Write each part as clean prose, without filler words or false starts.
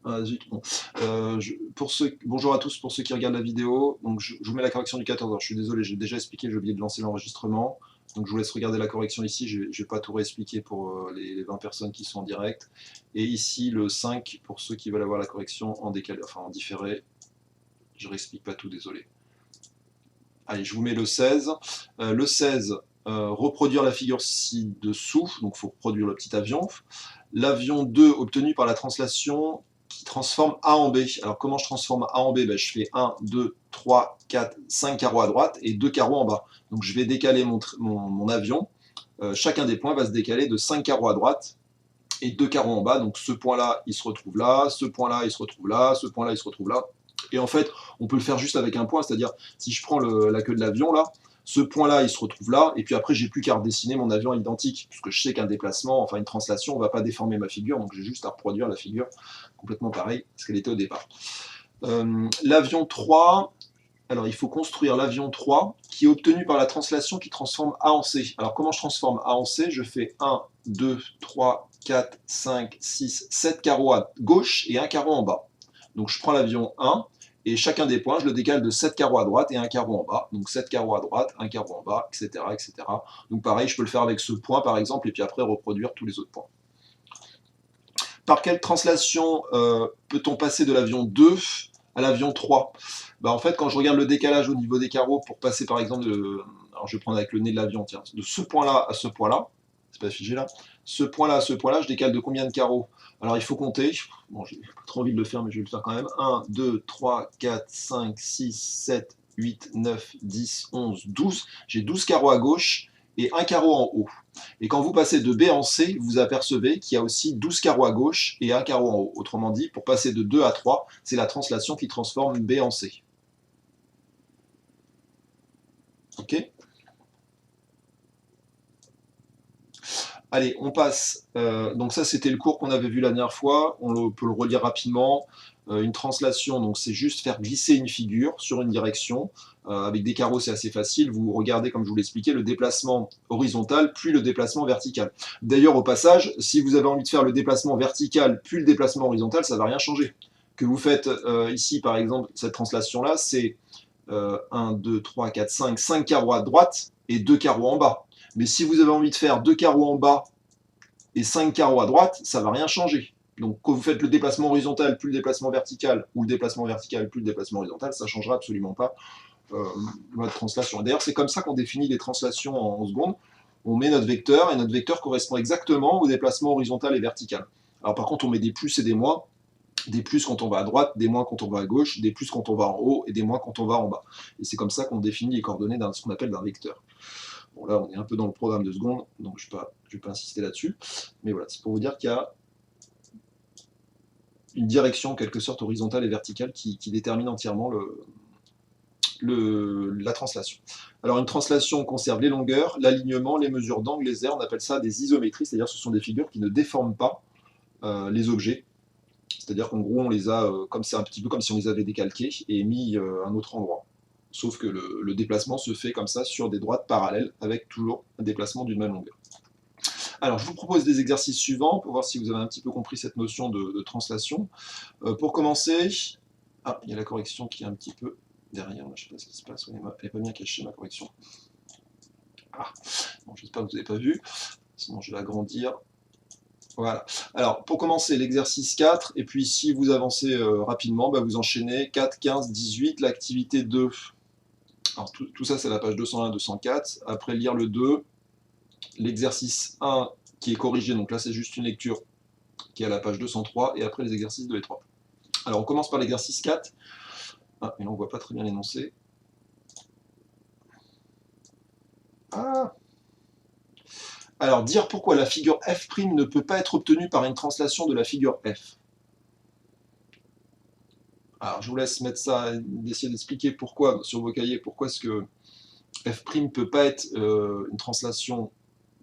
Ah, zut, bon. Bonjour à tous pour ceux qui regardent la vidéo. Donc, je vous mets la correction du 14 heures. Je suis désolé, j'ai déjà expliqué, j'ai oublié de lancer l'enregistrement. Donc je vous laisse regarder la correction ici. Je ne vais pas tout réexpliquer pour les 20 personnes qui sont en direct. Et ici le 5 pour ceux qui veulent avoir la correction en décalé, enfin en différé. Je ne réexplique pas tout, désolé. Allez, je vous mets le 16. Le 16, reproduire la figure ci-dessous. Donc il faut reproduire le petit avion. L'avion 2 obtenu par la translation qui transforme A en B. Alors comment je transforme A en B? Ben, je fais 1, 2, 3, 4, 5 carreaux à droite et 2 carreaux en bas. Donc je vais décaler mon avion. Chacun des points va se décaler de 5 carreaux à droite et 2 carreaux en bas. Donc ce point-là, il se retrouve là, ce point-là, il se retrouve là, ce point-là, il se retrouve là. Et en fait, on peut le faire juste avec un point, c'est-à-dire si je prends la queue de l'avion là, ce point-là, il se retrouve là, et puis après, j'ai plus qu'à redessiner mon avion à l'identique, puisque je sais qu'un déplacement, enfin une translation, ne va pas déformer ma figure, donc j'ai juste à reproduire la figure complètement pareil, ce qu'elle était au départ. L'avion 3, alors il faut construire l'avion 3, qui est obtenu par la translation qui transforme A en C. Alors comment je transforme A en C? Je fais 1, 2, 3, 4, 5, 6, 7 carreaux à gauche et un carreau en bas. Donc je prends l'avion 1, et chacun des points, je le décale de 7 carreaux à droite et un carreau en bas. Donc 7 carreaux à droite, un carreau en bas, etc., etc. Donc pareil, je peux le faire avec ce point par exemple, et puis après reproduire tous les autres points. Par quelle translation peut-on passer de l'avion 2 à l'avion 3? Bah, en fait, quand je regarde le décalage au niveau des carreaux pour passer par exemple, alors je vais prendre avec le nez de l'avion, tiens, de ce point-là à ce point-là, c'est pas figé là, ce point-là à ce point-là, je décale de combien de carreaux? Alors il faut compter, bon j'ai pas trop envie de le faire mais je vais le faire quand même, 1, 2, 3, 4, 5, 6, 7, 8, 9, 10, 11, 12, j'ai 12 carreaux à gauche et un carreau en haut. Et quand vous passez de B en C, vous apercevez qu'il y a aussi 12 carreaux à gauche et un carreau en haut. Autrement dit, pour passer de 2 à 3, c'est la translation qui transforme B en C. Ok? Allez, on passe. Donc ça, c'était le cours qu'on avait vu la dernière fois. Peut le relire rapidement. Une translation, donc c'est juste faire glisser une figure sur une direction. Avec des carreaux, c'est assez facile. Vous regardez, comme je vous l'expliquais, le déplacement horizontal puis le déplacement vertical. D'ailleurs, au passage, si vous avez envie de faire le déplacement vertical puis le déplacement horizontal, ça ne va rien changer. Que vous faites ici, par exemple, cette translation-là, c'est 1, 2, 3, 4, 5 carreaux à droite et 2 carreaux en bas. Mais si vous avez envie de faire 2 carreaux en bas et 5 carreaux à droite, ça ne va rien changer. Donc quand vous faites le déplacement horizontal plus le déplacement vertical, ou le déplacement vertical plus le déplacement horizontal, ça ne changera absolument pas votre translation. D'ailleurs, c'est comme ça qu'on définit les translations en secondes. On met notre vecteur, et notre vecteur correspond exactement au déplacement horizontal et vertical. Alors par contre, on met des plus et des moins. Des plus quand on va à droite, des moins quand on va à gauche, des plus quand on va en haut, et des moins quand on va en bas. Et c'est comme ça qu'on définit les coordonnées de ce qu'on appelle d'un vecteur. Bon, là, on est un peu dans le programme de secondes, donc je ne vais pas insister là-dessus. Mais voilà, c'est pour vous dire qu'il y a une direction, en quelque sorte, horizontale et verticale qui détermine entièrement la translation. Alors, une translation conserve les longueurs, l'alignement, les mesures d'angle, les aires. On appelle ça des isométries, c'est-à-dire ce sont des figures qui ne déforment pas les objets. C'est-à-dire qu'en gros, on les a, comme c'est un petit peu comme si on les avait décalqués et mis à un autre endroit. Sauf que le déplacement se fait comme ça sur des droites parallèles, avec toujours un déplacement d'une même longueur. Alors, je vous propose des exercices suivants pour voir si vous avez un petit peu compris cette notion de translation. Pour commencer, il y a la correction qui est un petit peu derrière, je ne sais pas ce qui se passe, elle n'est pas bien cachée ma correction. Bon, j'espère que vous n'avez pas vu, sinon je vais l'agrandir. Voilà. Alors, pour commencer, l'exercice 4, et puis si vous avancez rapidement, vous enchaînez 4, 15, 18, l'activité 2. Alors, tout ça, c'est la page 201, 204. Après, lire le 2, l'exercice 1 qui est corrigé, donc là, c'est juste une lecture qui est à la page 203, et après les exercices 2 et 3. Alors, on commence par l'exercice 4. Mais là, on ne voit pas très bien l'énoncé. Alors, dire pourquoi la figure f' ne peut pas être obtenue par une translation de la figure f. Alors, je vous laisse mettre ça, d'essayer d'expliquer pourquoi, sur vos cahiers, pourquoi est-ce que f' ne peut pas être une translation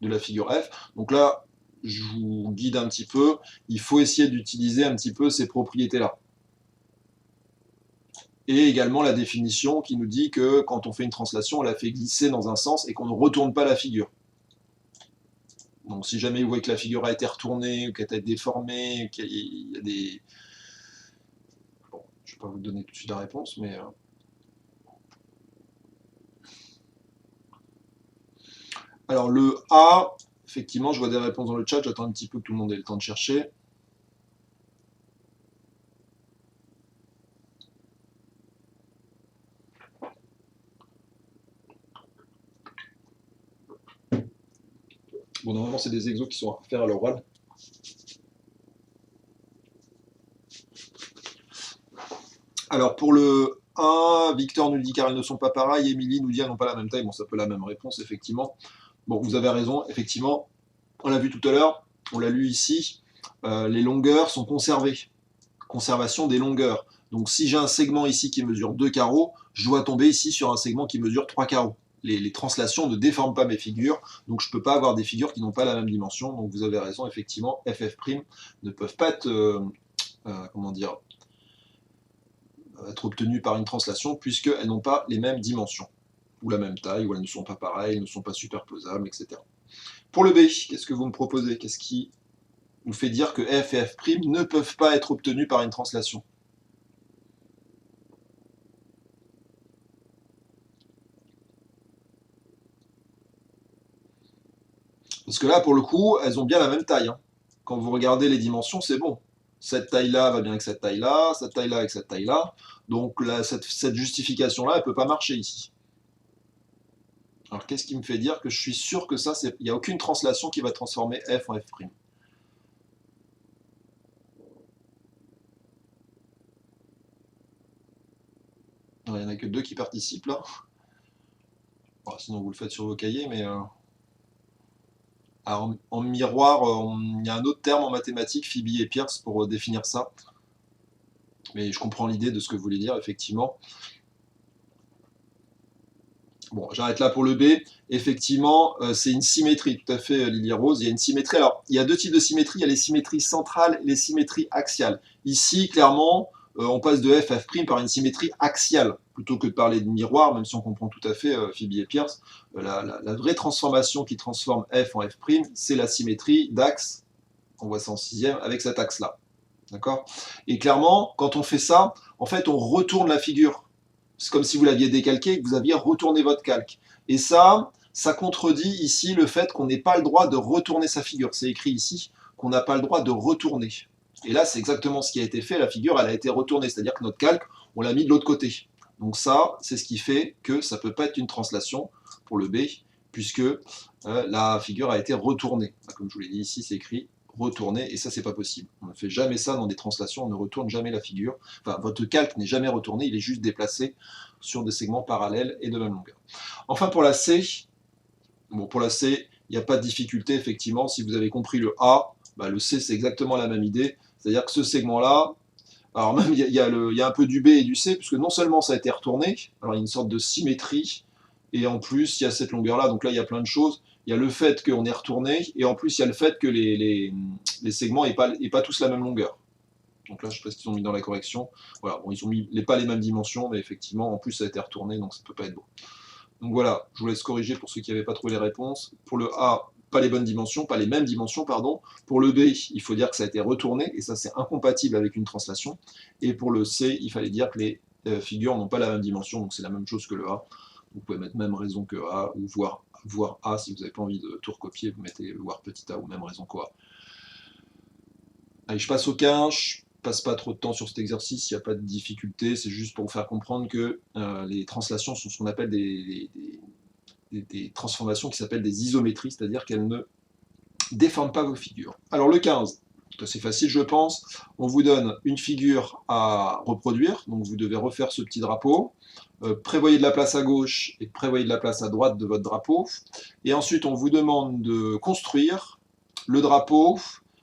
de la figure f. Donc là, je vous guide un petit peu. Il faut essayer d'utiliser un petit peu ces propriétés-là. Et également la définition qui nous dit que quand on fait une translation, on la fait glisser dans un sens et qu'on ne retourne pas la figure. Donc si jamais vous voyez que la figure a été retournée, ou qu'elle a été déformée, qu'il y a Je ne vais pas vous donner tout de suite la réponse, mais... Alors le A, effectivement, je vois des réponses dans le chat, j'attends un petit peu que tout le monde ait le temps de chercher. Bon, normalement, c'est des exos qui sont à faire à l'oral. Alors pour le 1, Victor nous dit car elles ne sont pas pareilles, Émilie nous dit elles n'ont pas la même taille. Bon, ça peut la même réponse, effectivement. Bon, vous avez raison, effectivement. On l'a vu tout à l'heure, on l'a lu ici. Les longueurs sont conservées. Conservation des longueurs. Donc si j'ai un segment ici qui mesure 2 carreaux, je dois tomber ici sur un segment qui mesure 3 carreaux. Les translations ne déforment pas mes figures, donc je ne peux pas avoir des figures qui n'ont pas la même dimension. Donc vous avez raison, effectivement, FF' ne peuvent pas être, comment dire, être obtenues par une translation puisqu'elles n'ont pas les mêmes dimensions, ou la même taille, ou elles ne sont pas pareilles, elles ne sont pas superposables, etc. Pour le B, qu'est-ce que vous me proposez? Qu'est-ce qui nous fait dire que f et f' ne peuvent pas être obtenus par une translation? Parce que là, pour le coup, elles ont bien la même taille. Hein. Quand vous regardez les dimensions, c'est bon. Cette taille-là va bien avec cette taille-là avec cette taille-là. Donc là, cette justification-là, elle ne peut pas marcher ici. Alors qu'est-ce qui me fait dire que je suis sûr que ça, il n'y a aucune translation qui va transformer f en f'? Il n'y en a que 2 qui participent là. Bon, sinon vous le faites sur vos cahiers, mais... Alors, en miroir, il y a un autre terme en mathématiques, Phoebe et Pierce, pour définir ça. Mais je comprends l'idée de ce que vous voulez dire, effectivement. Bon, j'arrête là pour le B. Effectivement, c'est une symétrie, tout à fait, Lily Rose. Il y a une symétrie. Alors, il y a 2 types de symétrie. Il y a les symétries centrales et les symétries axiales. Ici, clairement, on passe de f, f' par une symétrie axiale, plutôt que de parler de miroir, même si on comprend tout à fait Phoebe et Pierce. La vraie transformation qui transforme f en f', c'est la symétrie d'axe. On voit ça en 6e, avec cet axe-là. D'accord? Et clairement, quand on fait ça, en fait, on retourne la figure. C'est comme si vous l'aviez décalqué et que vous aviez retourné votre calque. Et ça contredit ici le fait qu'on n'ait pas le droit de retourner sa figure. C'est écrit ici qu'on n'a pas le droit de retourner. Et là, c'est exactement ce qui a été fait. La figure, elle a été retournée. C'est-à-dire que notre calque, on l'a mis de l'autre côté. Donc ça, c'est ce qui fait que ça ne peut pas être une translation pour le B, puisque la figure a été retournée. Comme je vous l'ai dit ici, c'est écrit retourner, et ça, c'est pas possible. On ne fait jamais ça dans des translations, on ne retourne jamais la figure. Enfin, votre calque n'est jamais retourné, il est juste déplacé sur des segments parallèles et de même longueur. Enfin, pour la C, bon, pour la C, il n'y a pas de difficulté, effectivement. Si vous avez compris le A, bah, le C, c'est exactement la même idée. C'est-à-dire que ce segment-là, alors même, il y a un peu du B et du C, puisque non seulement ça a été retourné, alors il y a une sorte de symétrie, et en plus, il y a cette longueur-là, donc là, il y a plein de choses. Il y a le fait qu'on est retourné, et en plus, il y a le fait que les segments n'aient pas tous la même longueur. Donc là, je ne sais pas ce qu'ils ont mis dans la correction. Voilà, bon, ils ont mis pas les mêmes dimensions, mais effectivement, en plus, ça a été retourné, donc ça ne peut pas être beau. Donc voilà, je vous laisse corriger pour ceux qui n'avaient pas trouvé les réponses. Pour le A, pas les bonnes dimensions, pas les mêmes dimensions, pardon. Pour le B, il faut dire que ça a été retourné, et ça, c'est incompatible avec une translation. Et pour le C, il fallait dire que les figures n'ont pas la même dimension, donc c'est la même chose que le A. Vous pouvez mettre même raison que A, ou voir A, si vous n'avez pas envie de tout recopier, vous mettez voir petit a, ou même raison que A. Allez, je passe au 15, je passe pas trop de temps sur cet exercice, il n'y a pas de difficulté, c'est juste pour vous faire comprendre que les translations sont ce qu'on appelle des transformations qui s'appellent des isométries, c'est-à-dire qu'elles ne déforment pas vos figures. Alors le 15, c'est assez facile je pense, on vous donne une figure à reproduire, donc vous devez refaire ce petit drapeau, prévoyez de la place à gauche et prévoyez de la place à droite de votre drapeau, et ensuite on vous demande de construire le drapeau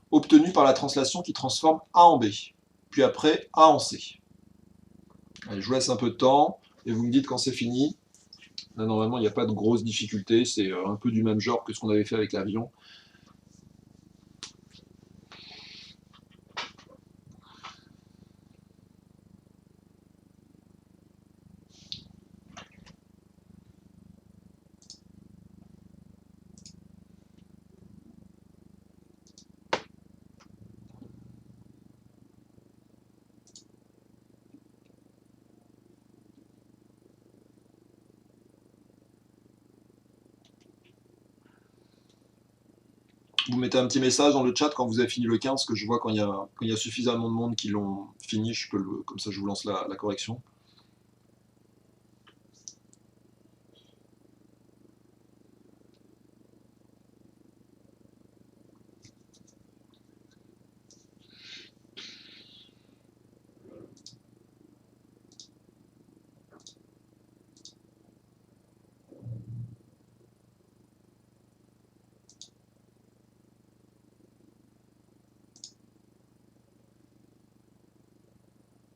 obtenu par la translation qui transforme A en B, puis après A en C. Allez, je vous laisse un peu de temps, et vous me dites quand c'est fini. Là, normalement, il n'y a pas de grosses difficultés, c'est un peu du même genre que ce qu'on avait fait avec l'avion. Vous mettez un petit message dans le chat quand vous avez fini le 15, que je vois quand il y a suffisamment de monde qui l'ont fini, comme ça je vous lance la correction.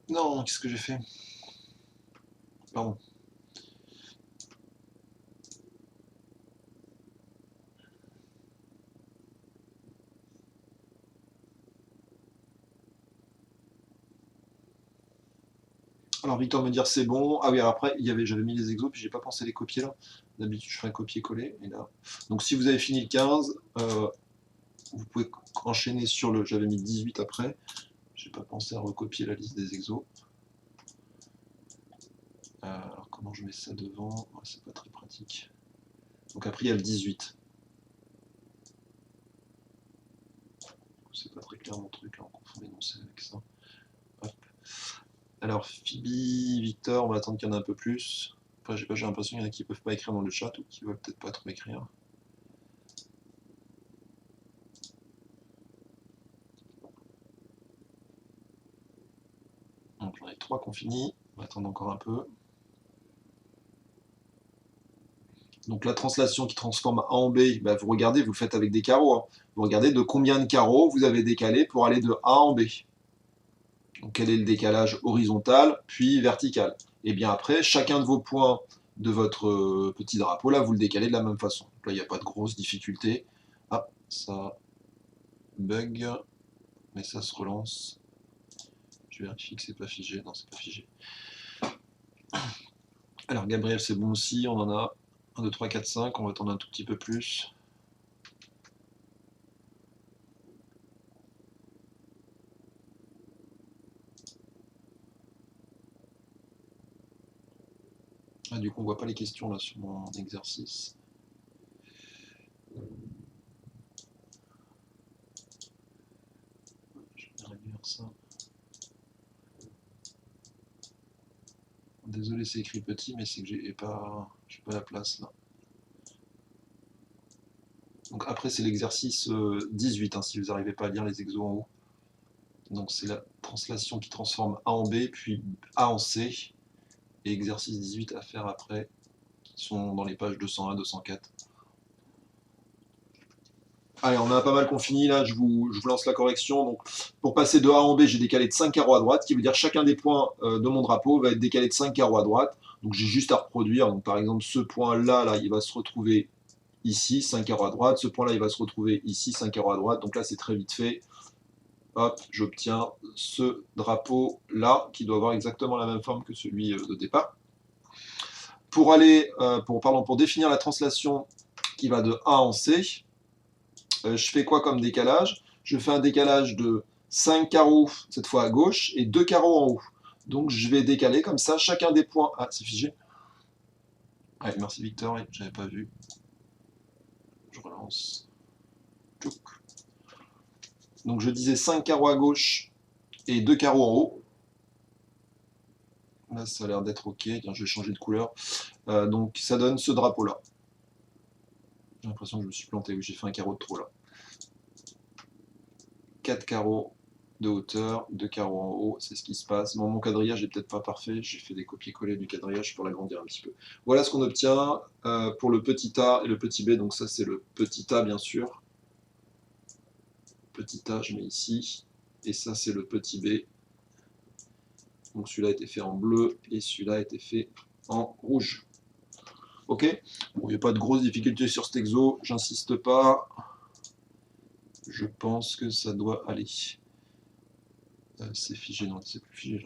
Non, qu'est-ce que j'ai fait? Pardon. Alors Victor me dire c'est bon. Ah oui, alors après j'avais mis les exos puis j'ai pas pensé à les copier là. D'habitude je fais un copier-coller et là. Donc si vous avez fini le 15, vous pouvez enchaîner sur le. J'avais mis 18 après. J'ai pas pensé à recopier la liste des exos. Alors comment je mets ça devant? C'est pas très pratique. Donc après il y a le 18. C'est pas très clair mon truc là, on confond les noms avec ça. Hop. Alors Phoebe, Victor, on va attendre qu'il y en ait un peu plus. Après j'ai l'impression qu'il y en a qui peuvent pas écrire dans le chat ou qui veulent peut-être pas trop écrire. Donc j'en ai 3 qui ont fini. On va attendre encore un peu. Donc la translation qui transforme A en B, bah, vous regardez, vous le faites avec des carreaux. Hein. Vous regardez de combien de carreaux vous avez décalé pour aller de A en B. Donc quel est le décalage horizontal, puis vertical. Et bien après, chacun de vos points de votre petit drapeau, là, vous le décalez de la même façon. Donc là, il n'y a pas de grosse difficulté. Ah, ça bug, mais ça se relance. Je vérifie que c'est pas figé. Non, c'est pas figé. Alors Gabriel, c'est bon aussi, on en a 1, 2, 3, 4, 5, on va attendre un tout petit peu plus. Ah, du coup, on voit pas les questions là sur mon exercice. Je vais réduire ça. Désolé, c'est écrit petit, mais c'est que j'ai pas la place là. Donc après, c'est l'exercice 18, hein, si vous n'arrivez pas à lire les exos en haut. Donc c'est la translation qui transforme A en B, puis A en C. Et exercice 18 à faire après, qui sont dans les pages 201, 204. Allez, on a pas mal qu'on finit là, je vous lance la correction. Donc, pour passer de A en B, j'ai décalé de 5 carreaux à droite, ce qui veut dire chacun des points de mon drapeau va être décalé de 5 carreaux à droite. Donc j'ai juste à reproduire. Donc par exemple, ce point-là, là, il va se retrouver ici, 5 carreaux à droite. Ce point-là, il va se retrouver ici, 5 carreaux à droite. Donc là, c'est très vite fait. Hop, j'obtiens ce drapeau-là, qui doit avoir exactement la même forme que celui de départ. Pour aller, pour définir la translation qui va de A en C, je fais quoi comme décalage? Je fais un décalage de 5 carreaux, cette fois à gauche, et 2 carreaux en haut. Donc je vais décaler comme ça chacun des points. Ah, c'est figé. Ouais, merci Victor, j'avais pas vu. Je relance. Tchouk. Donc je disais 5 carreaux à gauche et 2 carreaux en haut. Là, ça a l'air d'être ok. Tiens, je vais changer de couleur. Donc ça donne ce drapeau-là. J'ai l'impression que je me suis planté, oui, j'ai fait un carreau de trop là. 4 carreaux de hauteur, 2 carreaux en haut, c'est ce qui se passe. Bon, mon quadrillage n'est peut-être pas parfait, j'ai fait des copier-coller du quadrillage pour l'agrandir un petit peu. Voilà ce qu'on obtient pour le petit A et le petit B, donc ça c'est le petit A bien sûr. Petit A, je mets ici, et ça c'est le petit B. Donc celui-là a été fait en bleu, et celui-là a été fait en rouge. Ok, bon, il n'y a pas de grosses difficultés sur cet exo, j'insiste pas. Je pense que ça doit aller. C'est figé, non, c'est plus figé.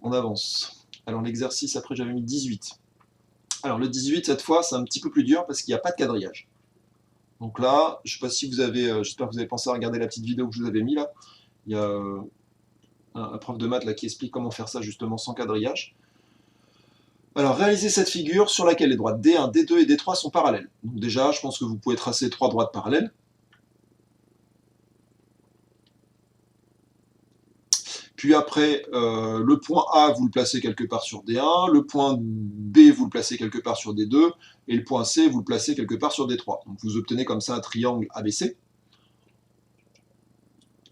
On avance. Alors l'exercice, après j'avais mis 18. Alors le 18, cette fois, c'est un petit peu plus dur parce qu'il n'y a pas de quadrillage. Donc là, je ne sais pas si vous avez, j'espère que vous avez pensé à regarder la petite vidéo que je vous avais mis là. Il y a un prof de maths là qui explique comment faire ça justement sans quadrillage. Alors réalisez cette figure sur laquelle les droites D1, D2 et D3 sont parallèles. Donc déjà, je pense que vous pouvez tracer 3 droites parallèles. Puis après, le point A, vous le placez quelque part sur D1, le point B, vous le placez quelque part sur D2, et le point C, vous le placez quelque part sur D3. Donc vous obtenez comme ça un triangle ABC.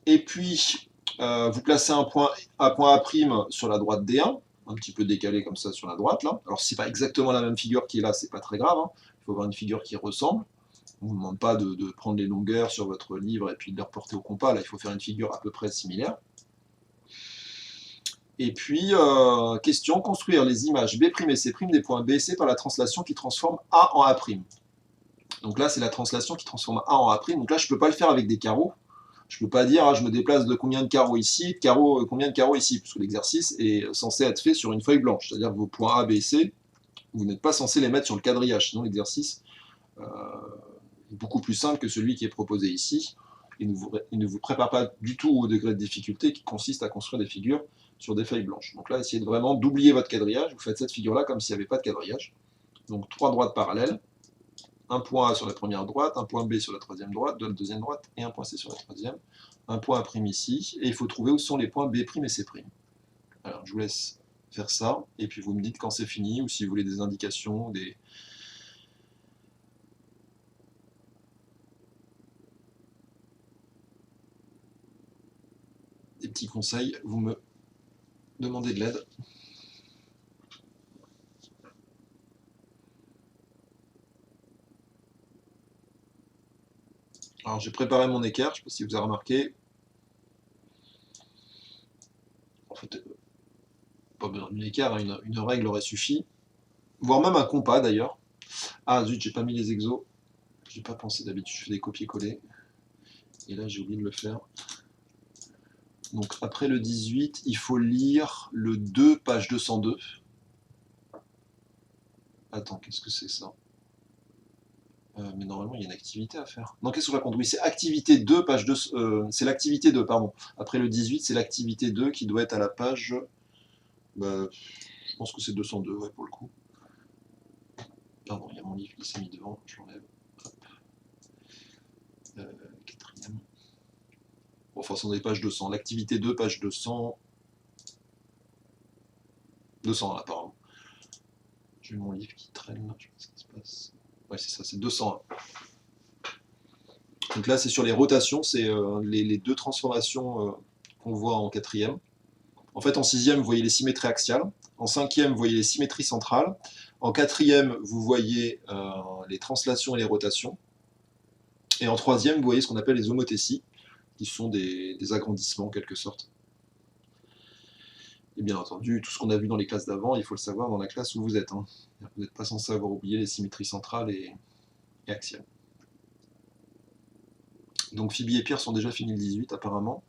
Et puis, vous placez un point A' sur la droite D1, un petit peu décalé comme ça sur la droite, là. Alors si c'est pas exactement la même figure qui est là, c'est pas très grave, hein. Il faut avoir une figure qui ressemble. On ne vous demande pas de prendre les longueurs sur votre livre et puis de les reporter au compas, là il faut faire une figure à peu près similaire. Et puis, question, construire les images B' et C' des points B et C par la translation qui transforme A en A'. Donc là, c'est la translation qui transforme A en A'. Donc là, je ne peux pas le faire avec des carreaux. Je ne peux pas dire, ah, je me déplace de combien de carreaux ici, combien de carreaux ici, parce que l'exercice est censé être fait sur une feuille blanche. C'est-à-dire que vos points A, B et C, vous n'êtes pas censé les mettre sur le quadrillage, sinon l'exercice est beaucoup plus simple que celui qui est proposé ici. Il ne vous prépare pas du tout au degré de difficulté qui consiste à construire des figures sur des feuilles blanches. Donc là, essayez vraiment d'oublier votre quadrillage. Vous faites cette figure-là comme s'il n'y avait pas de quadrillage. Donc 3 droites parallèles, un point A sur la première droite, un point B sur la troisième droite, de la deuxième droite, et un point C sur la troisième, un point A' ici, et il faut trouver où sont les points B' et C'. Alors je vous laisse faire ça, et puis vous me dites quand c'est fini, ou si vous voulez des indications, des petits conseils, vous me demandez de l'aide. Alors j'ai préparé mon équerre, je ne sais pas si vous avez remarqué. En fait, pas besoin d'une équerre, hein, une règle aurait suffi. Voire même un compas d'ailleurs. Ah zut, j'ai pas mis les exos. J'ai pas pensé, d'habitude je fais des copier-coller. Et là j'ai oublié de le faire. Donc après le 18, il faut lire le 2, page 202. Attends, qu'est-ce que c'est ça? Mais normalement, il y a une activité à faire. Non, qu'est-ce que je raconte? Oui, c'est activité 2, page 2. C'est l'activité 2, pardon. Après le 18, c'est l'activité 2 qui doit être à la page. Bah, je pense que c'est 202, ouais, pour le coup. Pardon, il y a mon livre qui s'est mis devant, je l'enlève. Quatrième. Bon, enfin, c'est dans les pages 200. L'activité 2, page 200. 200, là, apparemment. J'ai mon livre qui traîne, là, je sais pas ce qui se passe. Ouais, c'est ça, c'est 201. Donc là, c'est sur les rotations, c'est les deux transformations qu'on voit en quatrième. En fait, en sixième, vous voyez les symétries axiales. En cinquième, vous voyez les symétries centrales. En quatrième, vous voyez les translations et les rotations. Et en troisième, vous voyez ce qu'on appelle les homothéties, qui sont des agrandissements en quelque sorte. Et bien entendu, tout ce qu'on a vu dans les classes d'avant, il faut le savoir dans la classe où vous êtes. Hein. Vous n'êtes pas censé avoir oublié les symétries centrales et axiales. Donc Phoebe et Pierre sont déjà finis le 18 apparemment.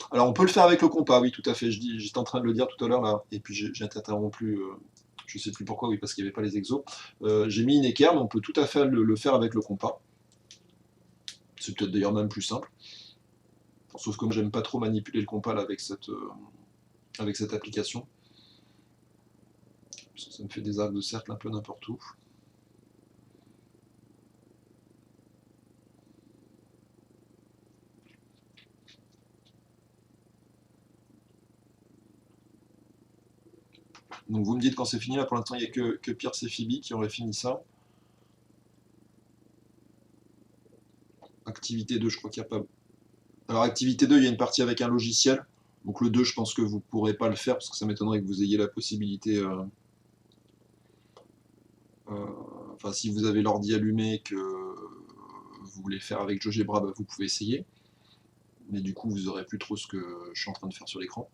Alors on peut le faire avec le compas, oui tout à fait, j'étais en train de le dire tout à l'heure là, et puis j'ai été interrompu, je ne sais plus pourquoi, oui parce qu'il n'y avait pas les exos. J'ai mis une équerre, mais on peut tout à fait le faire avec le compas. C'est peut-être d'ailleurs même plus simple. Sauf que moi j'aime pas trop manipuler le compas là, avec cette application. Parce que ça me fait des arcs de cercle un peu n'importe où. Donc vous me dites quand c'est fini, là pour l'instant il n'y a que Pierre et Phoebe qui auraient fini ça. Activité 2, je crois qu'il n'y a pas... Alors activité 2, il y a une partie avec un logiciel. Donc le 2, je pense que vous ne pourrez pas le faire parce que ça m'étonnerait que vous ayez la possibilité... enfin, si vous avez l'ordi allumé et que vous voulez faire avec GeoGebra, bah, vous pouvez essayer. Mais du coup, vous n'aurez plus trop ce que je suis en train de faire sur l'écran.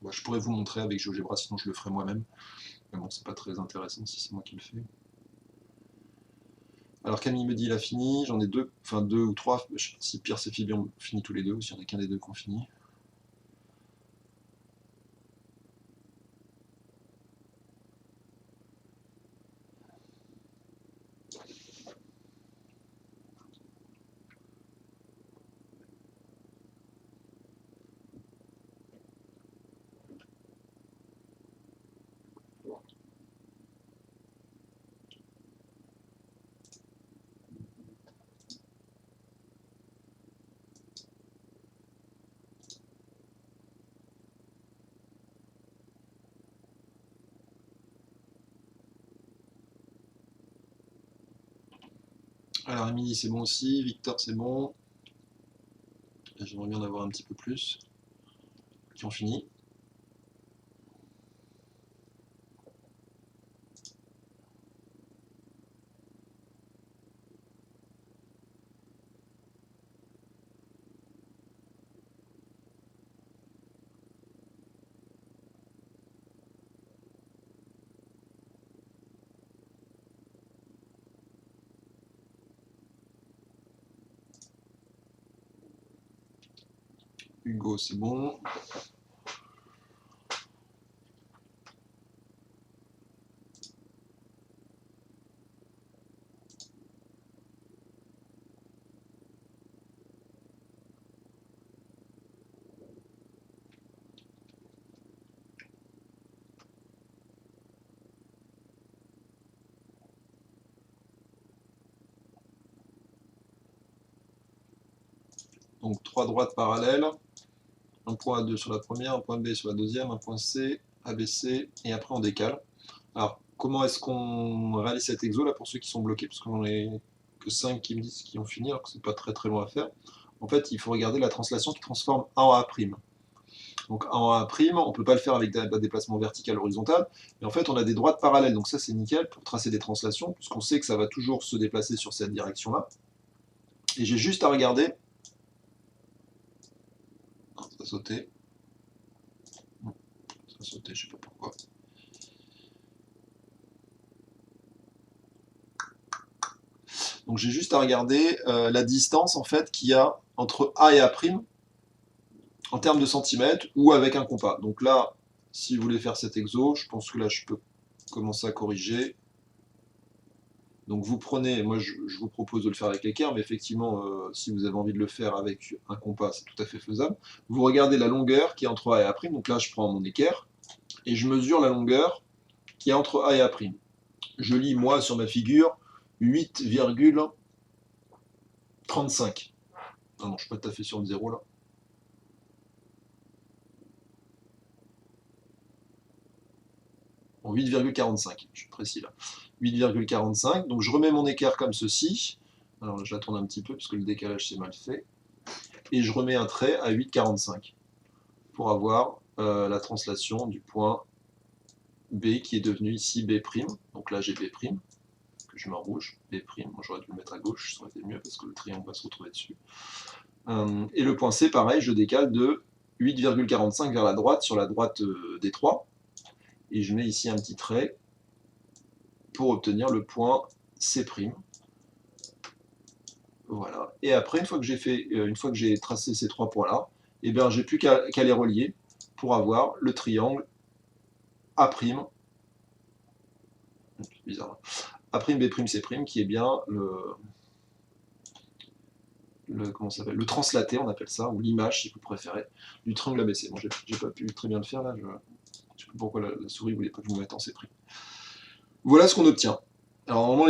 Bon, je pourrais vous montrer avec GeoGebra, sinon je le ferai moi-même. Mais bon, c'est pas très intéressant si c'est moi qui le fais. Alors Camille me dit il a fini, j'en ai deux, enfin deux ou trois, je sais pas si Pierre et Phoebe ont fini tous les deux, ou s'il y en a qu'un des deux qui ont fini. Alors Émilie c'est bon aussi, Victor c'est bon. J'aimerais bien en avoir un petit peu plus. Qui ont fini. Hugo c'est bon. Donc 3 droites parallèles, un point A2 sur la première, un point B sur la deuxième, un point C, ABC, et après on décale. Alors comment est-ce qu'on réalise cet exo là pour ceux qui sont bloqués, parce qu'on est que 5 qui me disent qu'ils ont fini, alors que c'est pas très très long à faire. En fait, il faut regarder la translation qui transforme A en A'. Donc en A', on ne peut pas le faire avec un déplacement vertical horizontal, mais en fait on a des droites parallèles, donc ça c'est nickel pour tracer des translations, puisqu'on sait que ça va toujours se déplacer sur cette direction-là. Et j'ai juste à regarder. Ah, ça a sauté. Ça a sauté, je sais pas pourquoi. Donc j'ai juste à regarder la distance en fait qu'il y a entre A et A' en termes de centimètres ou avec un compas. Donc là, si vous voulez faire cet exo, je pense que là je peux commencer à corriger. Donc vous prenez, moi je vous propose de le faire avec l'équerre, mais effectivement, si vous avez envie de le faire avec un compas, c'est tout à fait faisable. Vous regardez la longueur qui est entre A et A', donc là je prends mon équerre, et je mesure la longueur qui est entre A et A'. Je lis moi sur ma figure 8,35. Non, je suis pas tout à fait sur le zéro là. Bon, 8,45, je suis précis là. 8,45, donc je remets mon équerre comme ceci. Alors je la tourne un petit peu parce que le décalage c'est mal fait. Et je remets un trait à 8,45 pour avoir la translation du point B qui est devenu ici B'. Donc là j'ai B', que je mets en rouge. B', moi j'aurais dû le mettre à gauche, ça aurait été mieux parce que le triangle va se retrouver dessus. Et le point C, pareil, je décale de 8,45 vers la droite, sur la droite des 3. Et je mets ici un petit trait pour obtenir le point C'. Voilà. Et après, une fois que j'ai tracé ces 3 points-là, eh bien, j'ai plus qu'à les relier pour avoir le triangle A', bizarre, A', B', C', qui est bien le translaté, on appelle ça, ou l'image, si vous préférez, du triangle ABC. Bon, j'ai pas pu très bien le faire là, je sais pas pourquoi la souris voulait pas que je me mette en C'. Voilà ce qu'on obtient. Alors normalement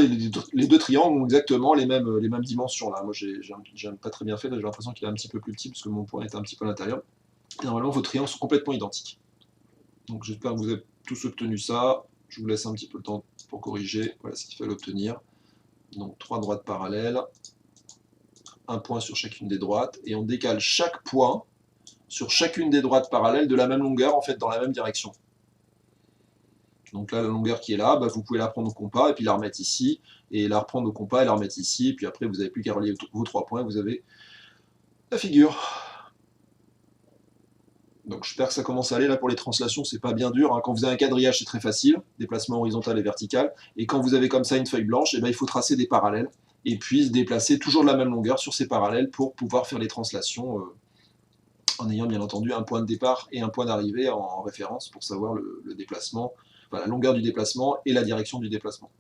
les deux triangles ont exactement les mêmes dimensions là. Moi j'ai pas très bien fait, j'ai l'impression qu'il est un petit peu plus petit parce que mon point est un petit peu à l'intérieur. Et normalement vos triangles sont complètement identiques. Donc j'espère que vous avez tous obtenu ça. Je vous laisse un petit peu le temps pour corriger. Voilà ce qu'il fallait obtenir. Donc 3 droites parallèles, un point sur chacune des droites, et on décale chaque point sur chacune des droites parallèles de la même longueur, en fait dans la même direction. Donc là, la longueur qui est là, bah, vous pouvez la prendre au compas et puis la remettre ici, et la reprendre au compas et la remettre ici, et puis après vous n'avez plus qu'à relier vos 3 points, vous avez la figure. Donc j'espère que ça commence à aller là pour les translations, c'est pas bien dur, hein. Quand vous avez un quadrillage c'est très facile, déplacement horizontal et vertical, et quand vous avez comme ça une feuille blanche, eh ben, il faut tracer des parallèles, et puis se déplacer toujours de la même longueur sur ces parallèles pour pouvoir faire les translations, en ayant bien entendu un point de départ et un point d'arrivée en référence pour savoir le déplacement, enfin, la longueur du déplacement et la direction du déplacement.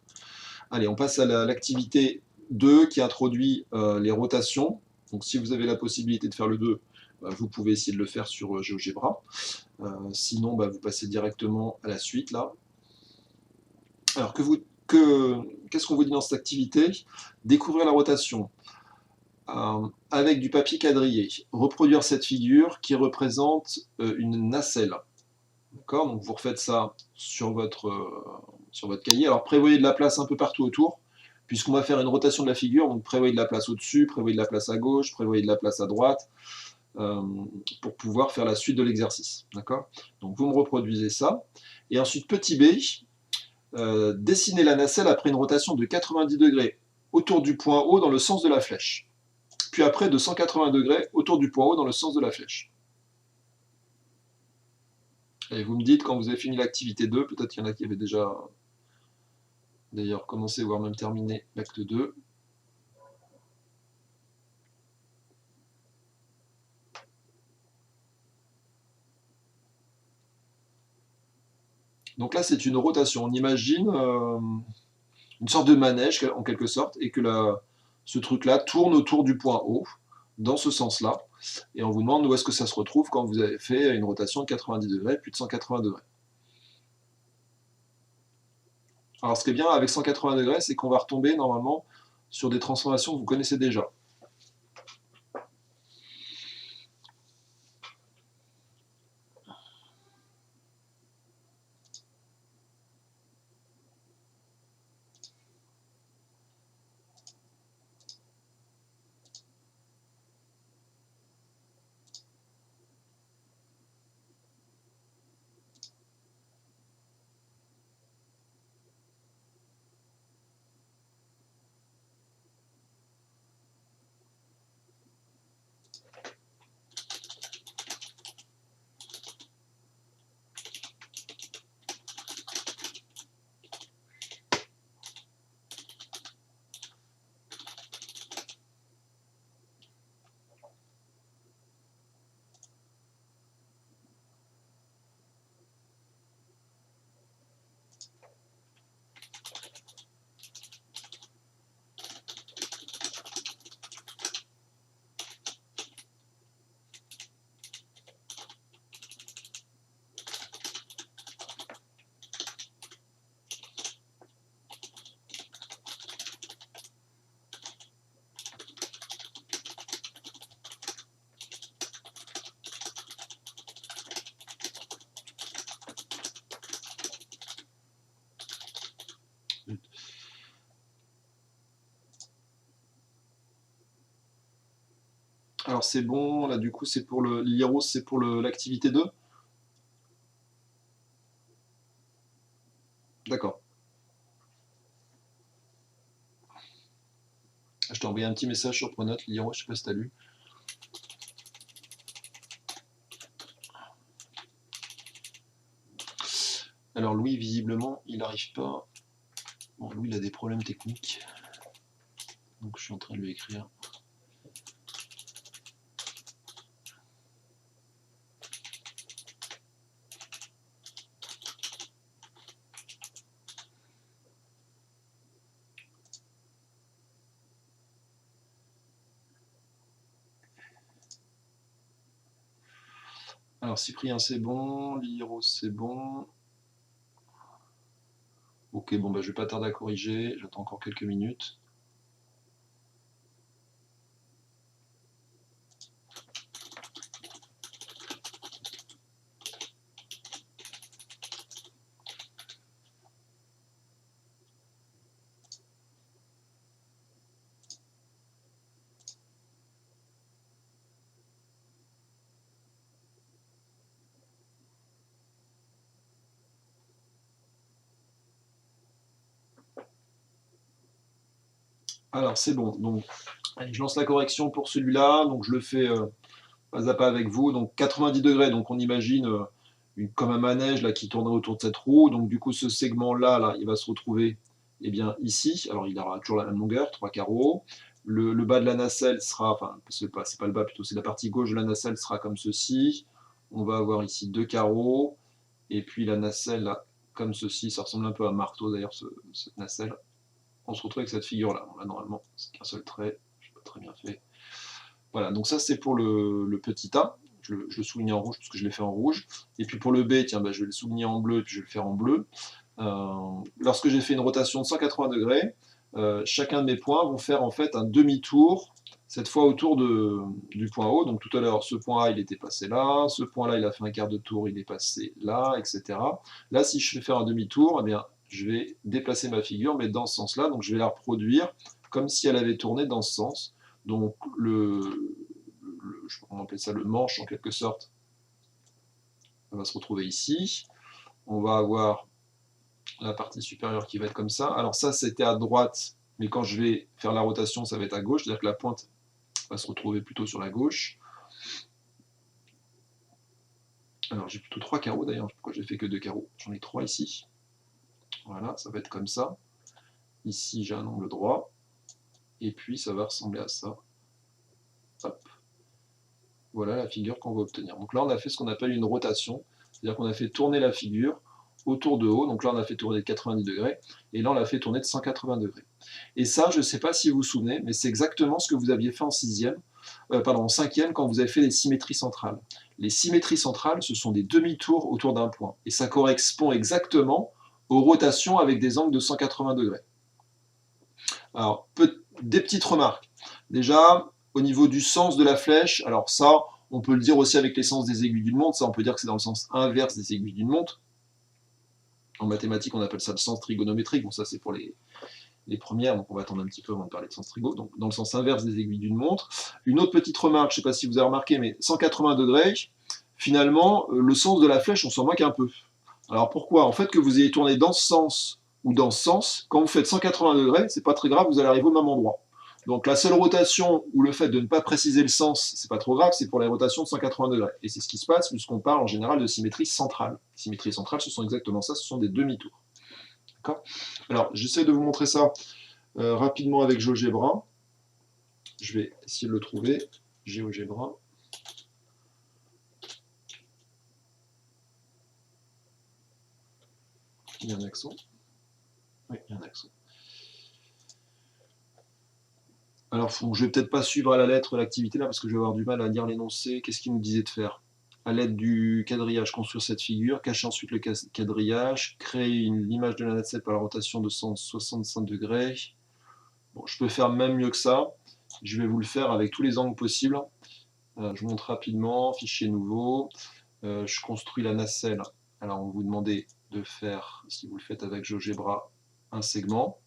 Allez, on passe à l'activité 2 qui introduit les rotations. Donc si vous avez la possibilité de faire le 2, vous pouvez essayer de le faire sur GeoGebra. Sinon, vous passez directement à la suite là. Alors qu'est-ce qu'on vous dit dans cette activité? Découvrir la rotation. Avec du papier quadrillé, reproduire cette figure qui représente une nacelle. D'accord? Donc vous refaites ça sur votre cahier. Alors prévoyez de la place un peu partout autour, puisqu'on va faire une rotation de la figure, donc prévoyez de la place au-dessus, prévoyez de la place à gauche, prévoyez de la place à droite, pour pouvoir faire la suite de l'exercice. D'accord? Donc vous me reproduisez ça. Et ensuite, petit b, dessinez la nacelle après une rotation de 90 degrés autour du point haut dans le sens de la flèche. Puis après de 180 degrés autour du point haut dans le sens de la flèche. Et vous me dites quand vous avez fini l'activité 2, peut-être qu'il y en a qui avaient déjà d'ailleurs commencé, voire même terminé l'acte 2. Donc là, c'est une rotation. On imagine une sorte de manège, en quelque sorte, et que ce truc-là tourne autour du point haut, dans ce sens-là. Et on vous demande où est-ce que ça se retrouve quand vous avez fait une rotation de 90 degrés, puis de 180 degrés. Alors ce qui est bien avec 180 degrés, c'est qu'on va retomber normalement sur des transformations que vous connaissez déjà. Alors c'est bon, là du coup c'est pour l'Ieros, c'est pour l'activité 2. D'accord. Je t'ai envoyé un petit message sur Pronote, l'Ieros, je sais pas si t'as lu. Alors Louis, visiblement, il n'arrive pas. Bon, Louis, il a des problèmes techniques. Donc je suis en train de lui écrire. Alors Cyprien, c'est bon. L'Ieros, c'est bon. Ok, bon, bah, je vais pas tarder à corriger. J'attends encore quelques minutes. Alors c'est bon. Donc, allez, je lance la correction pour celui-là. Donc je le fais pas à pas avec vous. Donc 90 degrés. Donc on imagine comme un manège là qui tournerait autour de cette roue. Donc du coup ce segment-là, là, il va se retrouver bien ici. Alors il aura toujours la même longueur, 3 carreaux. Le bas de la nacelle sera, enfin c'est pas le bas plutôt, c'est la partie gauche de la nacelle sera comme ceci. On va avoir ici 2 carreaux. Et puis la nacelle là, comme ceci. Ça ressemble un peu à un marteau d'ailleurs cette nacelle. On se retrouve avec cette figure-là. Bon, là, normalement, c'est qu'un seul trait. Je n'ai pas très bien fait. Voilà, donc ça, c'est pour le petit A. Je le souligne en rouge parce que je l'ai fait en rouge. Et puis pour le B, tiens, bah, je vais le souligner en bleu et puis je vais le faire en bleu. Lorsque j'ai fait une rotation de 180 degrés, chacun de mes points vont faire en fait un demi-tour, cette fois autour du point haut. Donc tout à l'heure, ce point A, il était passé là. Ce point-là, il a fait un quart de tour, il est passé là, etc. Là, si je fais faire un demi-tour, eh bien, je vais déplacer ma figure, mais dans ce sens-là, donc je vais la reproduire comme si elle avait tourné dans ce sens. Donc je sais pas comment on appelle ça, le manche en quelque sorte, on va se retrouver ici. On va avoir la partie supérieure qui va être comme ça. Alors ça, c'était à droite, mais quand je vais faire la rotation, ça va être à gauche, c'est-à-dire que la pointe va se retrouver plutôt sur la gauche. Alors j'ai plutôt 3 carreaux d'ailleurs, pourquoi j'ai fait que 2 carreaux? J'en ai 3 ici. Voilà, ça va être comme ça. Ici j'ai un angle droit, et puis ça va ressembler à ça. Hop. Voilà la figure qu'on va obtenir. Donc là on a fait ce qu'on appelle une rotation, c'est-à-dire qu'on a fait tourner la figure autour de haut, donc là on a fait tourner de 90 degrés, et là on l'a fait tourner de 180 degrés. Et ça, je ne sais pas si vous vous souvenez, mais c'est exactement ce que vous aviez fait en en cinquième, quand vous avez fait les symétries centrales. Les symétries centrales, ce sont des demi-tours autour d'un point, et ça correspond exactement aux rotations avec des angles de 180 degrés. Alors, des petites remarques. Déjà, au niveau du sens de la flèche, alors ça, on peut le dire aussi avec les sens des aiguilles d'une montre, ça on peut dire que c'est dans le sens inverse des aiguilles d'une montre. En mathématiques, on appelle ça le sens trigonométrique, bon ça c'est pour les premières, donc on va attendre un petit peu avant de parler de sens trigo, donc dans le sens inverse des aiguilles d'une montre. Une autre petite remarque, je ne sais pas si vous avez remarqué, mais 180 degrés, finalement, le sens de la flèche, on s'en moque un peu. Alors pourquoi? En fait, que vous ayez tourné dans ce sens ou dans ce sens, quand vous faites 180 degrés, c'est pas très grave, vous allez arriver au même endroit. Donc la seule rotation ou le fait de ne pas préciser le sens, c'est pas trop grave, c'est pour les rotations de 180 degrés. Et c'est ce qui se passe puisqu'on parle en général de symétrie centrale. Symétrie centrale, ce sont exactement ça, ce sont des demi-tours. D'accord? Alors j'essaie de vous montrer ça rapidement avec GeoGebra. Je vais essayer de le trouver. GeoGebra. Il y a un accent. Oui, il y a un accent. Alors, je vais peut-être pas suivre à la lettre l'activité là, parce que je vais avoir du mal à lire l'énoncé. Qu'est-ce qu'il nous disait de faire? À l'aide du quadrillage, construire cette figure, cacher ensuite le quadrillage, créer l'image de la nacelle par la rotation de 165 degrés. Bon, je peux faire même mieux que ça. Je vais vous le faire avec tous les angles possibles. Je montre rapidement, fichier nouveau. Je construis la nacelle. Alors, on vous demandait de faire, si vous le faites avec GeoGebra, un segment.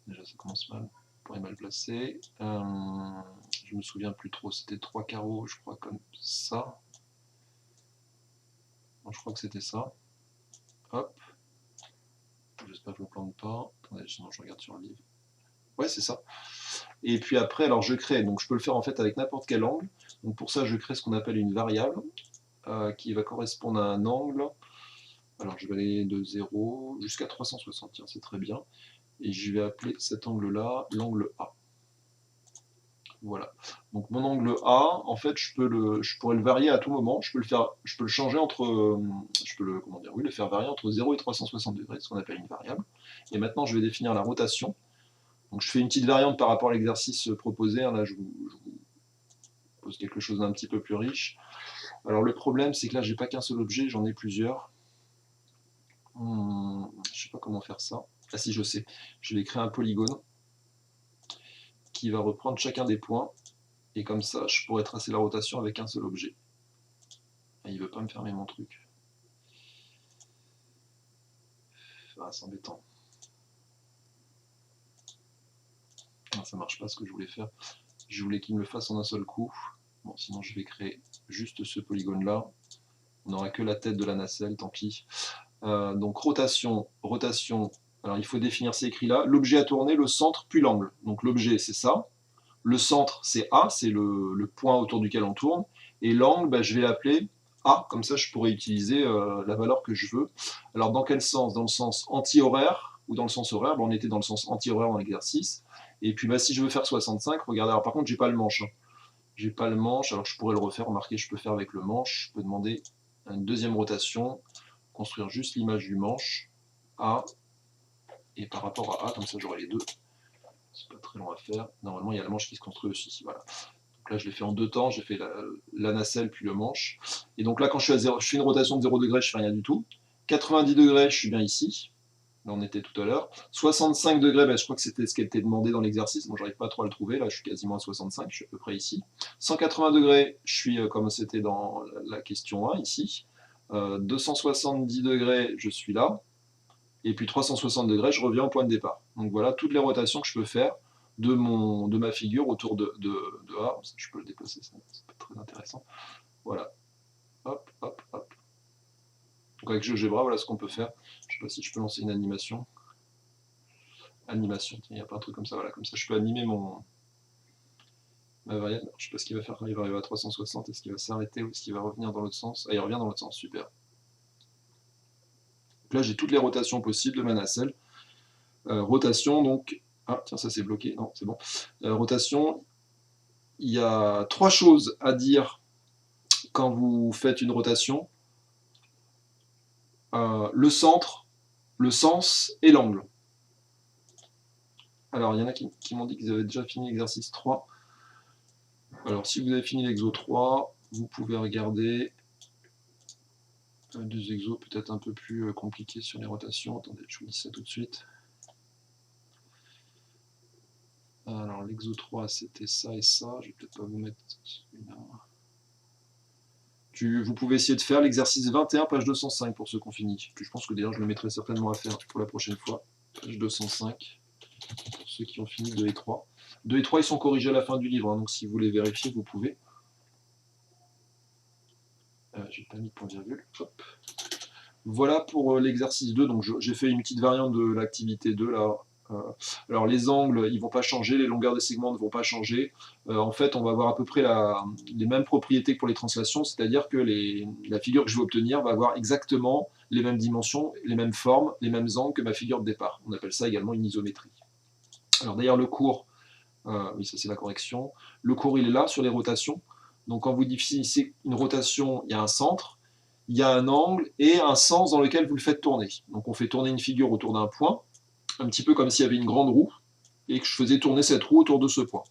Déjà, ça commence mal. Le point est mal placé. Je me souviens plus trop. C'était 3 carreaux, je crois, comme ça. Bon, je crois que c'était ça. Hop. J'espère que je ne me plante pas. Attendez, sinon je regarde sur le livre. Ouais, c'est ça. Et puis après, alors je crée. Donc je peux le faire en fait avec n'importe quel angle. Donc pour ça, je crée ce qu'on appelle une variable qui va correspondre à un angle. Alors je vais aller de 0 jusqu'à 360. Tiens, c'est très bien. Et je vais appeler cet angle-là l'angle A. Voilà. Donc mon angle A, en fait, je pourrais le varier à tout moment. Je peux le changer entre, le faire varier entre 0 et 360 degrés, ce qu'on appelle une variable. Et maintenant, je vais définir la rotation. Donc je fais une petite variante par rapport à l'exercice proposé. Là, je vous pose quelque chose d'un petit peu plus riche. Alors le problème, c'est que là, j'ai pas qu'un seul objet, j'en ai plusieurs. Je sais pas comment faire ça. Ah si, je sais. Je vais créer un polygone qui va reprendre chacun des points. Et comme ça, je pourrais tracer la rotation avec un seul objet. Et il ne veut pas me fermer mon truc. Ah, c'est embêtant. Ah, ça marche pas ce que je voulais faire. Je voulais qu'il me le fasse en un seul coup. Bon, sinon je vais créer juste ce polygone-là. On n'aura que la tête de la nacelle, tant pis. Donc rotation, rotation. Alors il faut définir ces écrits-là. L'objet à tourner, le centre, puis l'angle. Donc l'objet, c'est ça. Le centre, c'est A, c'est le point autour duquel on tourne. Et l'angle, bah, je vais l'appeler A, comme ça je pourrais utiliser la valeur que je veux. Alors dans quel sens? Dans le sens anti-horaire ou dans le sens horaire? Bah, on était dans le sens anti-horaire dans l'exercice. Et puis bah, si je veux faire 65, regardez, alors par contre j'ai pas le manche. J'ai pas le manche, alors je pourrais le refaire, remarquez, je peux faire avec le manche. Je peux demander une deuxième rotation, construire juste l'image du manche, A, et par rapport à A, comme ça j'aurai les deux. C'est pas très long à faire. Normalement, il y a la manche qui se construit aussi. Voilà. Donc là, je l'ai fait en 2 temps. J'ai fait la nacelle puis le manche. Et donc là, quand je suis à 0, je fais une rotation de 0 degré, je fais rien du tout. 90 degrés, je suis bien ici. Là, on était tout à l'heure. 65 degrés, ben, je crois que c'était ce qui était demandé dans l'exercice. Bon, j'arrive pas trop à le trouver. Là, je suis quasiment à 65. Je suis à peu près ici. 180 degrés, je suis comme c'était dans la question 1, ici. 270 degrés, je suis là, et puis 360 degrés, je reviens au point de départ. Donc voilà toutes les rotations que je peux faire de ma figure autour de A. Je peux le déplacer, ça, c'est pas très intéressant. Voilà. Hop, hop, hop. Donc avec GeoGebra, voilà ce qu'on peut faire. Je sais pas si je peux lancer une animation. Animation, il n'y a pas un truc comme ça, voilà, comme ça je peux animer ma variable. Je sais pas ce qu'il va faire quand il va arriver à 360, est-ce qu'il va s'arrêter ou est-ce qu'il va revenir dans l'autre sens? Ah, il revient dans l'autre sens, super. Donc là j'ai toutes les rotations possibles de ma nacelle. Rotation, donc... Ah, tiens, ça c'est bloqué, non, c'est bon. Rotation, il y a 3 choses à dire quand vous faites une rotation. Le centre, le sens et l'angle. Alors, il y en a qui m'ont dit qu'ils avaient déjà fini l'exercice 3. Alors, si vous avez fini l'exo 3, vous pouvez regarder deux exos peut-être un peu plus compliqués sur les rotations. Attendez, je vous dis ça tout de suite. Alors, l'exo 3, c'était ça et ça. Je vais peut-être pas vous mettre celui-là. Vous pouvez essayer de faire l'exercice 21, page 205 pour ceux qui ont fini. Je pense que d'ailleurs, je le mettrai certainement à faire pour la prochaine fois. Page 205, pour ceux qui ont fini 2 et 3. 2 et 3, ils sont corrigés à la fin du livre, hein, donc si vous voulez vérifier, vous pouvez. J'ai pas mis de point-virgule. Hop. Voilà pour l'exercice 2, donc j'ai fait une petite variante de l'activité 2 là. Alors les angles, ils vont pas changer, les longueurs des segments ne vont pas changer. En fait, on va avoir à peu près les mêmes propriétés que pour les translations, c'est-à-dire que la figure que je vais obtenir va avoir exactement les mêmes dimensions, les mêmes formes, les mêmes angles que ma figure de départ. On appelle ça également une isométrie. Alors d'ailleurs le cours, oui ça c'est la correction, le cours il est là sur les rotations. Donc quand vous définissez une rotation, il y a un centre, il y a un angle et un sens dans lequel vous le faites tourner. Donc on fait tourner une figure autour d'un point, un petit peu comme s'il y avait une grande roue, et que je faisais tourner cette roue autour de ce point.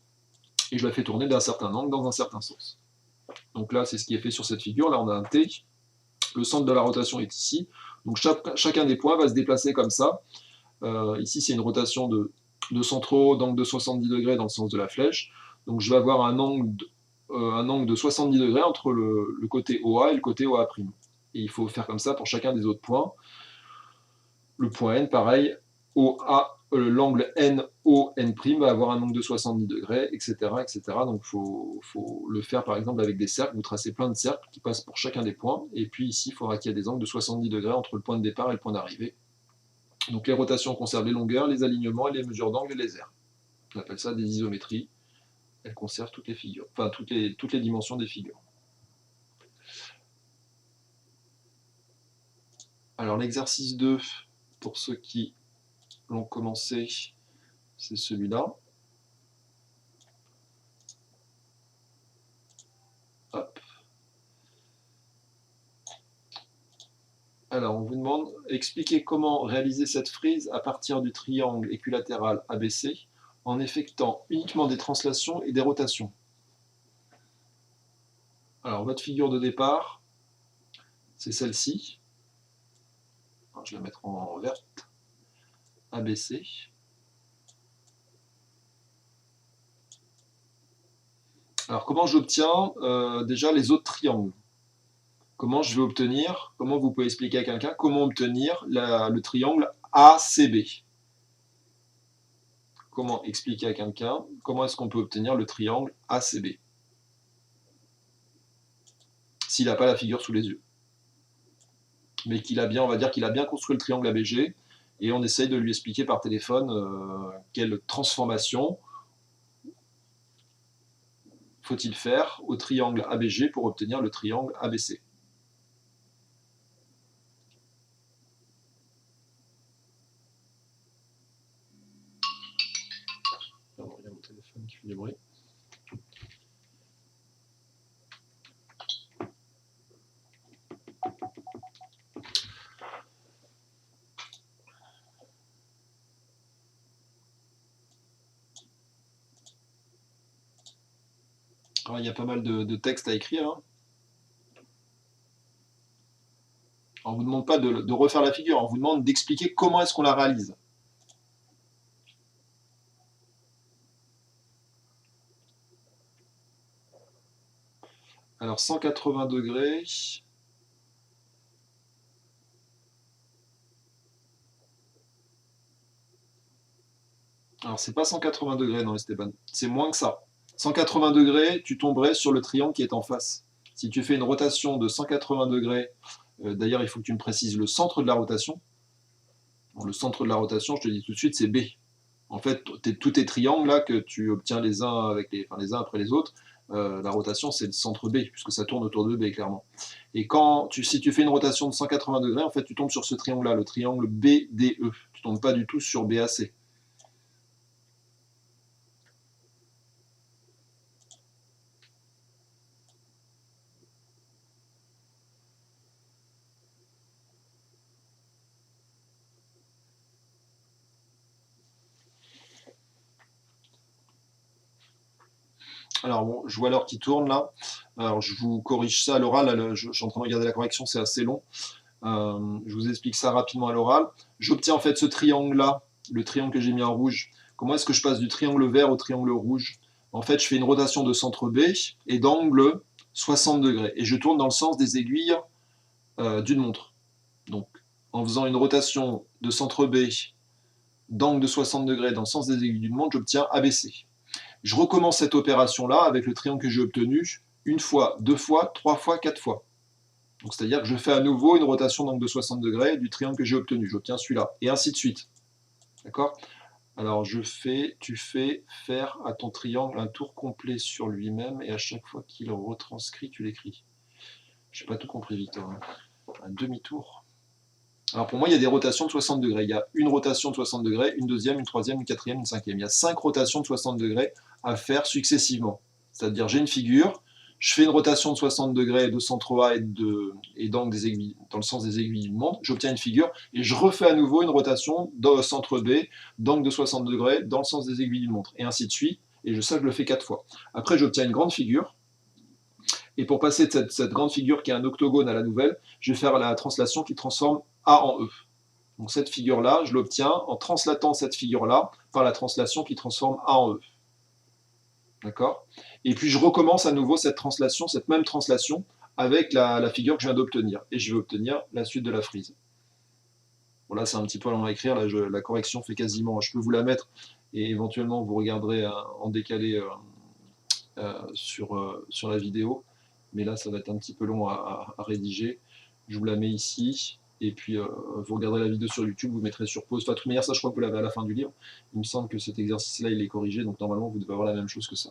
Et je la fais tourner d'un certain angle, dans un certain sens. Donc là, c'est ce qui est fait sur cette figure. Là, on a un T. Le centre de la rotation est ici. Donc chacun des points va se déplacer comme ça. Ici, c'est une rotation de centraux, d'angle de 70 degrés dans le sens de la flèche. Donc je vais avoir un angle de 70 degrés entre le côté OA et le côté OA'. Et il faut faire comme ça pour chacun des autres points. Le point N, pareil, l'angle NON' va avoir un angle de 70 degrés, etc. etc. Donc il faut le faire par exemple avec des cercles, vous tracez plein de cercles qui passent pour chacun des points, et puis ici il faudra qu'il y ait des angles de 70 degrés entre le point de départ et le point d'arrivée. Donc les rotations conservent les longueurs, les alignements et les mesures d'angle et les aires. On appelle ça des isométries. Elles conservent toutes les figures, enfin toutes les dimensions des figures. Alors l'exercice 2, pour ceux qui l'ont commencé, c'est celui-là. Hop. Alors on vous demande, expliquez comment réaliser cette frise à partir du triangle équilatéral ABC en effectuant uniquement des translations et des rotations. Alors votre figure de départ, c'est celle-ci. Je vais la mettre en verte. ABC. Alors comment j'obtiens déjà les autres triangles? Comment je vais obtenir, comment vous pouvez expliquer à quelqu'un comment obtenir le triangle ACB? Comment expliquer à quelqu'un comment est-ce qu'on peut obtenir le triangle ACB s'il n'a pas la figure sous les yeux, mais qu'il a bien, on va dire qu'il a bien construit le triangle ABG, et on essaye de lui expliquer par téléphone quelle transformation faut-il faire au triangle ABG pour obtenir le triangle ABC. Pardon, il y a mon téléphone qui fait du bruit. Alors, il y a pas mal de textes à écrire. Hein. On ne vous demande pas de refaire la figure, on vous demande d'expliquer comment est-ce qu'on la réalise. Alors 180 degrés, Alors, c'est pas 180 degrés, non, Esteban. C'est moins que ça. 180 degrés, tu tomberais sur le triangle qui est en face. Si tu fais une rotation de 180 degrés, d'ailleurs, il faut que tu me précises le centre de la rotation. Bon, le centre de la rotation, je te dis tout de suite, c'est B. En fait, tous tes triangles là que tu obtiens les uns avec les uns après les autres, la rotation c'est le centre B, puisque ça tourne autour de B clairement. Et si tu fais une rotation de 180 degrés, en fait tu tombes sur ce triangle là, le triangle BDE. Tu tombes pas du tout sur BAC. Alors bon, je vois l'heure qui tourne là. Alors je vous corrige ça à l'oral. Je suis en train de regarder la correction, c'est assez long. Je vous explique ça rapidement à l'oral. J'obtiens en fait ce triangle-là, le triangle que j'ai mis en rouge. Comment est-ce que je passe du triangle vert au triangle rouge? En fait, je fais une rotation de centre B et d'angle 60 degrés. Et je tourne dans le sens des aiguilles d'une montre. Donc, en faisant une rotation de centre B d'angle de 60 degrés dans le sens des aiguilles d'une montre, j'obtiens ABC. Je recommence cette opération-là avec le triangle que j'ai obtenu une fois, deux fois, trois fois, quatre fois. Donc c'est-à-dire que je fais à nouveau une rotation d'angle de 60 degrés du triangle que j'ai obtenu. J'obtiens celui-là, et ainsi de suite. D'accord? Alors tu fais faire à ton triangle un tour complet sur lui-même, et à chaque fois qu'il retranscrit, tu l'écris. Je n'ai pas tout compris, Victor. Hein. Un demi-tour. Alors pour moi, il y a des rotations de 60 degrés. Il y a une rotation de 60 degrés, une deuxième, une troisième, une quatrième, une cinquième. Il y a 5 rotations de 60 degrés à faire successivement. C'est-à-dire, j'ai une figure, je fais une rotation de 60 degrés de centre A et d'angle des aiguilles, dans le sens des aiguilles d'une montre, j'obtiens une figure, et je refais à nouveau une rotation de centre B, d'angle de 60 degrés, dans le sens des aiguilles d'une montre, et ainsi de suite. Et ça, je le fais 4 fois. Après, j'obtiens une grande figure, et pour passer de cette grande figure qui est un octogone à la nouvelle, je vais faire la translation qui transforme A en E. Donc cette figure-là, je l'obtiens en translatant cette figure-là par la translation qui transforme A en E. D'accord? Et puis je recommence à nouveau cette translation, cette même translation, avec la figure que je viens d'obtenir. Et je vais obtenir la suite de la frise. Bon, là, c'est un petit peu long à écrire. Là, la correction fait quasiment. Je peux vous la mettre et éventuellement vous regarderez en décalé sur la vidéo. Mais là, ça va être un petit peu long à rédiger. Je vous la mets ici. Et puis, vous regarderez la vidéo sur YouTube, vous mettrez sur pause. Enfin, de toute manière, ça, je crois que vous l'avez à la fin du livre. Il me semble que cet exercice-là, il est corrigé. Donc, normalement, vous devez avoir la même chose que ça.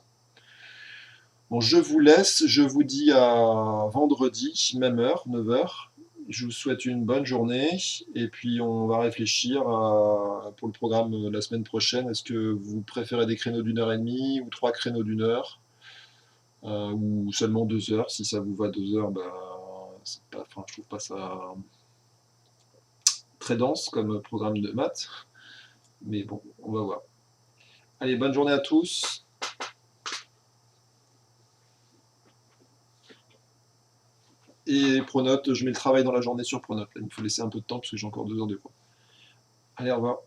Bon, je vous laisse. Je vous dis à vendredi, même heure, 9h. Je vous souhaite une bonne journée. Et puis, on va réfléchir pour le programme la semaine prochaine. Est-ce que vous préférez des créneaux d'1h30 ou 3 créneaux d'1 heure ou seulement 2 heures? Si ça vous va 2 heures, bah, je trouve pas ça très dense comme programme de maths. Mais bon, on va voir. Allez, bonne journée à tous. Et Pronote, je mets le travail dans la journée sur Pronote. Là, il me faut laisser un peu de temps parce que j'ai encore 2 heures de cours. Allez, au revoir.